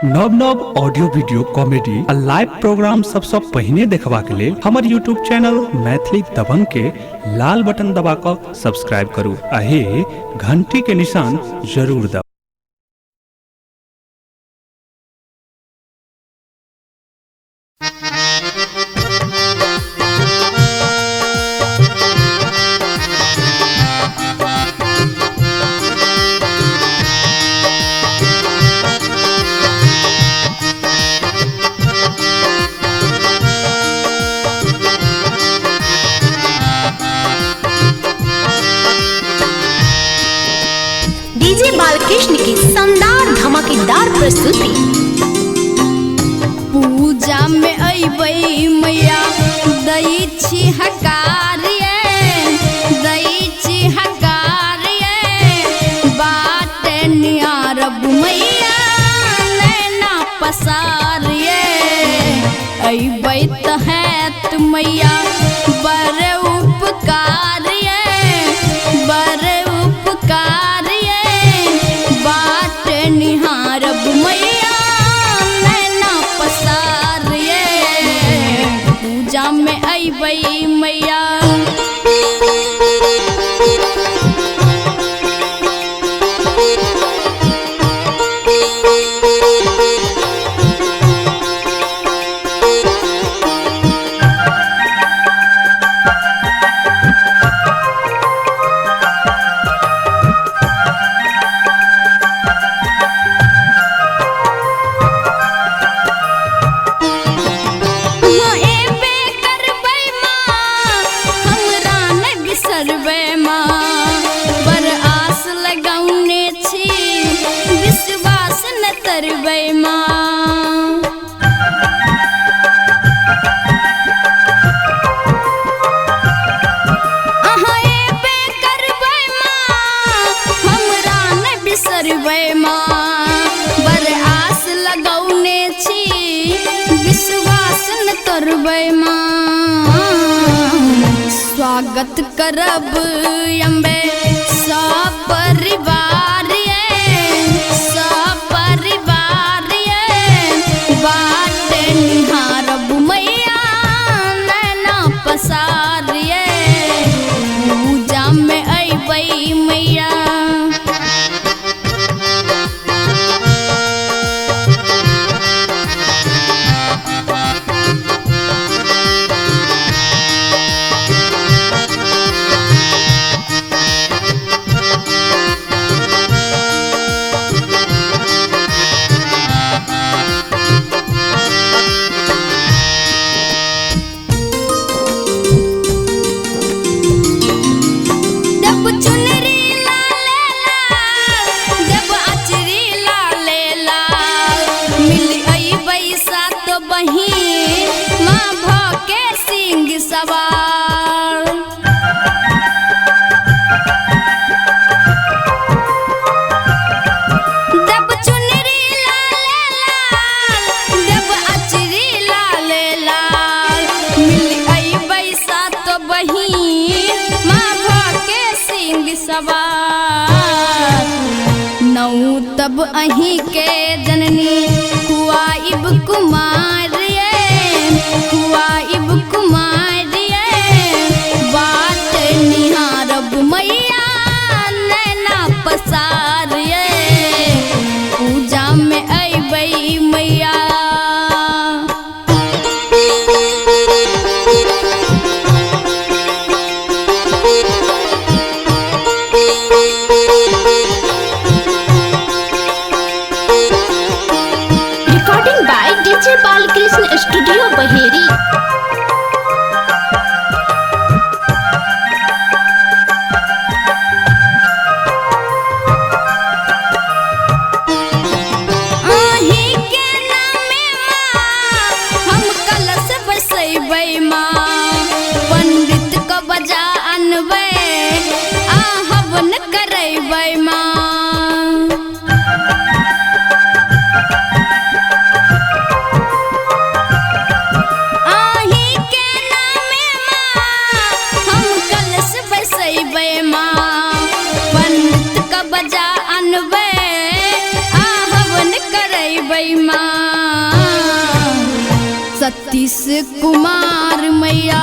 नव नव audio video comedy आ लाइव प्रोग्राम सबसे पहिने देखबा के लेल हमर यूट्यूब चैनल मैथिली दबंग के लाल बटन दबा कर सब्सक्राइब करू आ हे घंटी के निशान जरूर दबाऊ। डीजे बालकृष्ण की शानदार धमाकेदार प्रस्तुति। पूजा में अइबै मैया दै छी हकारिये बाट नियारब मैया नैना पसारिये अइबै त हैत मैया बड़ उपकारिये बाट निहारब मैया नैना पसारिये पूजा में अइबै मैया। विश्वास न करबै माँ अहाँ एबे करबै माँ हमरा न बिसरबै माँ बड़ आस लगौने छी विश्वास न करबै माँ स्वागत करब अम्बे सपरिवार बाट निहारब मैया नैना पसारिये पूजा में अइबै मैया। माँ भके सिंह सवार देव चुनरी लाले लाल देव अचरी लाले लाल मिल अइबै सात बहिन माँ भके सिंह सवार नौ तब अहीं के जननी हुआइब कुमार बाट निहारब मैया नैना पसारिये पूजा में अइबै मैया। Recording by DJ Balkrishna studio Baheri. पंडित को बजा अनबै आ हवन करैबै माँ आही सतीश कुमार मैया